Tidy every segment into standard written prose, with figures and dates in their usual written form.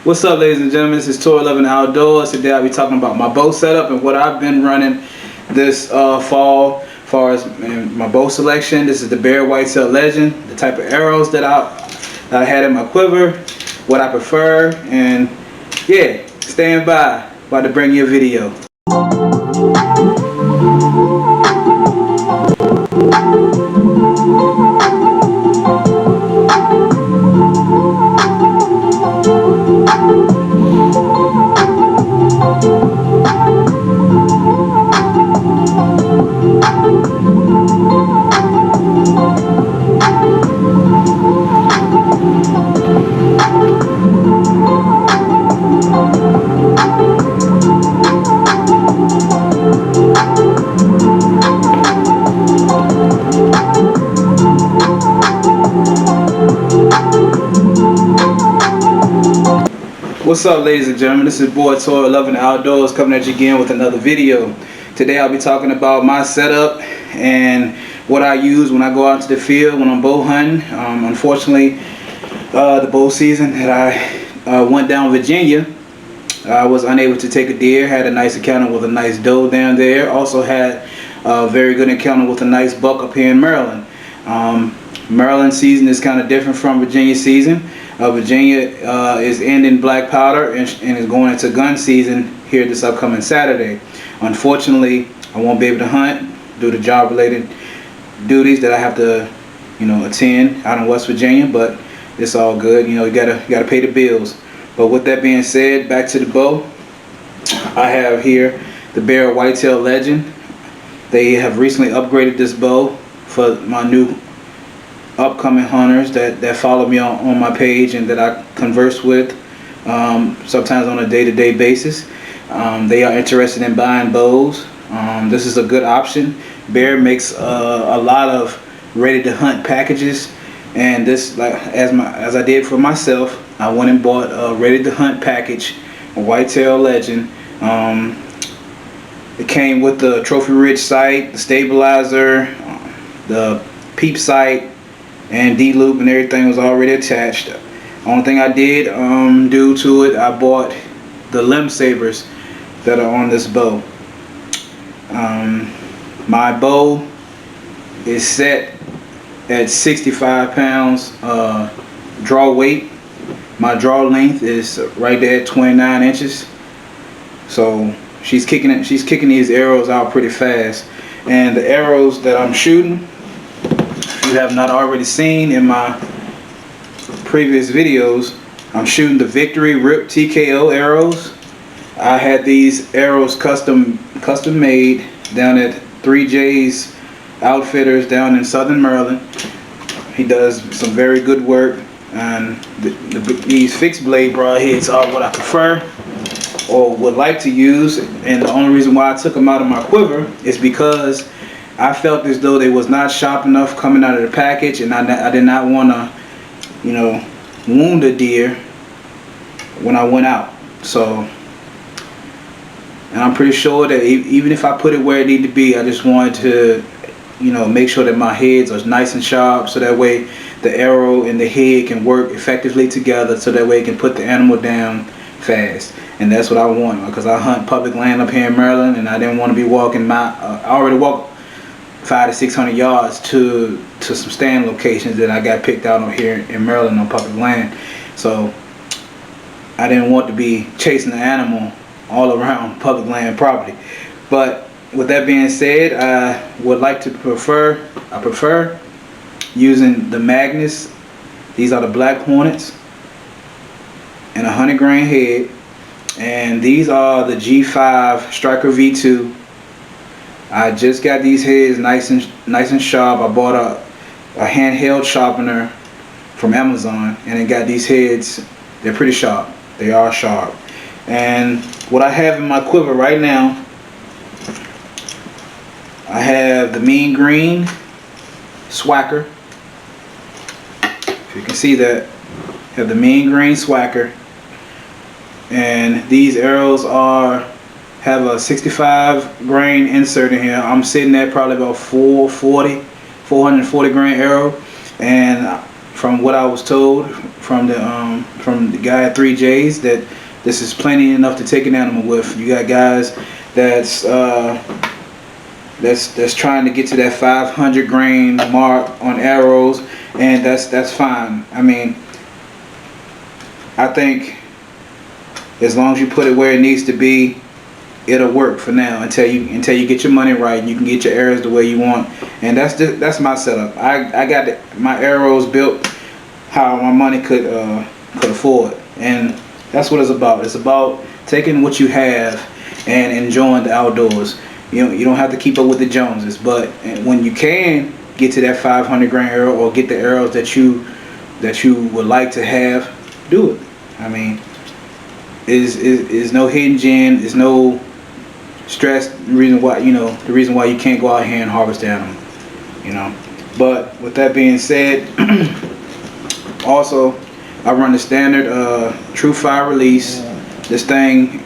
What's up, ladies and gentlemen? This is Tour 11 Outdoors. Today I'll be talking about my bow setup and what I've been running this fall. As far as my bow selection, this is the Bear Whitetail Legend. The type of arrows that I had in my quiver, what I prefer, and yeah, stand by. About to bring you a video. What's up, ladies and gentlemen? This is boy Tour 11 Outdoors coming at you again with another video. Today I'll be talking about my setup and what I use when I go out to the field when I'm bow hunting. Unfortunately, the bow season that I went down Virginia, I was unable to take a deer. Had a nice encounter with a nice doe down there. Also had a very good encounter with a nice buck up here in Maryland. Maryland season is kind of different from Virginia season. Virginia is ending black powder and is going into gun season here this upcoming Saturday. Unfortunately, I won't be able to hunt due to job-related duties that I have to, attend out in West Virginia. But it's all good. You gotta pay the bills. But with that being said, back to the bow. I have here the Bear Whitetail Legend. They have recently upgraded this bow for my new upcoming hunters that follow me on my page and that I converse with sometimes on a day-to-day basis. They are interested in buying bows. This is a good option. Bear makes a lot of ready-to-hunt packages, and this, as I did for myself, I went and bought a ready-to-hunt package, a Whitetail Legend. It came with the trophy ridge sight, the stabilizer, the peep sight, and D-loop, and everything was already attached. Only thing I did do to it, I bought the limb sabers that are on this bow. My bow is set at 65 pounds draw weight. My draw length is right there at 29 inches. So she's kicking these arrows out pretty fast. And the arrows that I'm shooting, you have not already seen in my previous videos, I'm shooting the Victory Rip TKO arrows. I had these arrows custom made down at 3J's Outfitters down in Southern Maryland. He does some very good work, and these fixed blade broadheads are what I prefer or would like to use. And the only reason why I took them out of my quiver is because I felt as though they was not sharp enough coming out of the package, and I did not want to, wound a deer when I went out. So, and I'm pretty sure that even if I put it where it needed to be, I just wanted to, make sure that my heads are nice and sharp, so that way the arrow and the head can work effectively together, so that way it can put the animal down fast. And that's what I want, because I hunt public land up here in Maryland, and I didn't want to be walking I already walked 500 to 600 yards to some stand locations that I got picked out on here in Maryland on public land. So I didn't want to be chasing the animal all around public land property. But with that being said, I prefer using the Magnus. These are the Black Hornets and a 100 grain head, and these are the G5 Striker V2. I just got these heads nice and sharp. I bought a handheld sharpener from Amazon, and it got these heads. They're pretty sharp. They are sharp. And what I have in my quiver right now, I have the Mean Green Swacker. If you can see that, I have the Mean Green Swacker, and these arrows have a 65 grain insert in here. I'm sitting at probably about 440 grain arrow, and from what I was told from the guy at 3J's, that this is plenty enough to take an animal with. You got guys that's trying to get to that 500 grain mark on arrows, and that's fine. I mean, I think as long as you put it where it needs to be, it'll work for now until you get your money right and you can get your arrows the way you want. And that's my setup. I got my arrows built how my money could afford, and that's what it's about. It's about taking what you have and enjoying the outdoors. You don't have to keep up with the Joneses, but when you can get to that 500 grain arrow or get the arrows that you would like to have, do it. I mean, is no hidden gem, is no stress. The reason why you can't go out here and harvest the animal. But with that being said, also I run the standard True Fire release. This thing,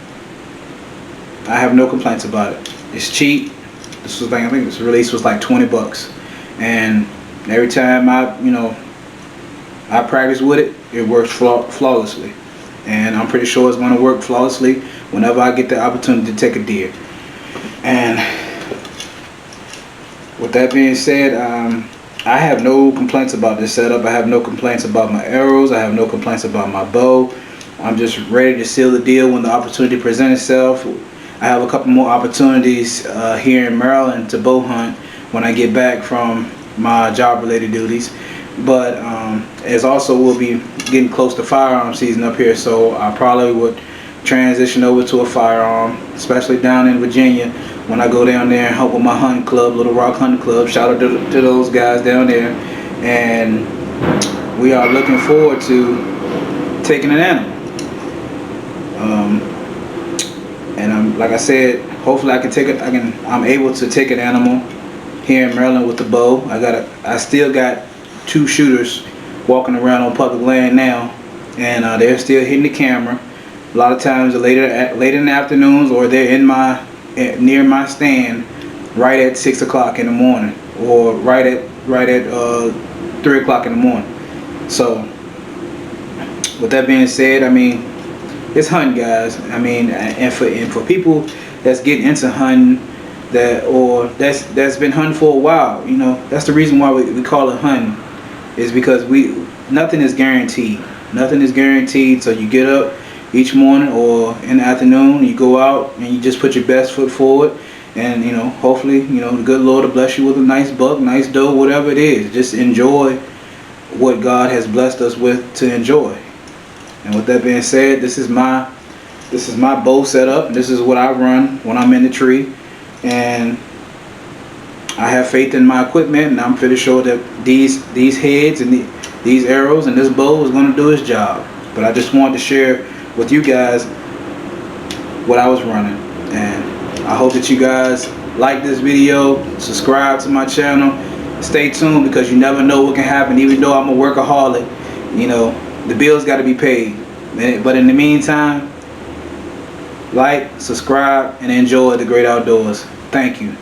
I have no complaints about it. It's cheap. This was I think this release was like 20 bucks, and every time I practice with it, it works flawlessly, and I'm pretty sure it's going to work flawlessly whenever I get the opportunity to take a deer. And with that being said, I have no complaints about this setup. I have no complaints about my arrows. I have no complaints about my bow. I'm just ready to seal the deal when the opportunity presents itself. I have a couple more opportunities here in Maryland to bow hunt when I get back from my job-related duties. But as also we'll be getting close to firearm season up here, so I probably would transition over to a firearm, especially down in Virginia when I go down there and help with my hunting club, Little Rock Hunting Club. Shout out to those guys down there, and we are looking forward to taking an animal. And like I said, hopefully I'm able to take an animal here in Maryland with the bow. I still got 2 shooters walking around on public land now, and they're still hitting the camera. A lot of times late in the afternoons, or they're near my stand right at 6 o'clock in the morning, or right at 3 o'clock in the morning. So with that being said, I mean, it's hunting, guys. I mean, and for people that's getting into hunting, that's been hunting for a while, that's the reason why we call it hunting, is because nothing is guaranteed. Nothing is guaranteed. So you get up each morning or in the afternoon, you go out and you just put your best foot forward, and hopefully the good Lord will bless you with a nice buck, nice doe, whatever it is. Just enjoy what God has blessed us with to enjoy. And with that being said, this is my bow setup. This is what I run when I'm in the tree, and I have faith in my equipment, and I'm pretty sure that these heads and these arrows and this bow is going to do its job. But I just wanted to share with you guys what I was running, and I hope that you guys like this video, subscribe to my channel, stay tuned, because you never know what can happen. Even though I'm a workaholic, the bills got to be paid. But in the meantime, like, subscribe, and enjoy the great outdoors. Thank you.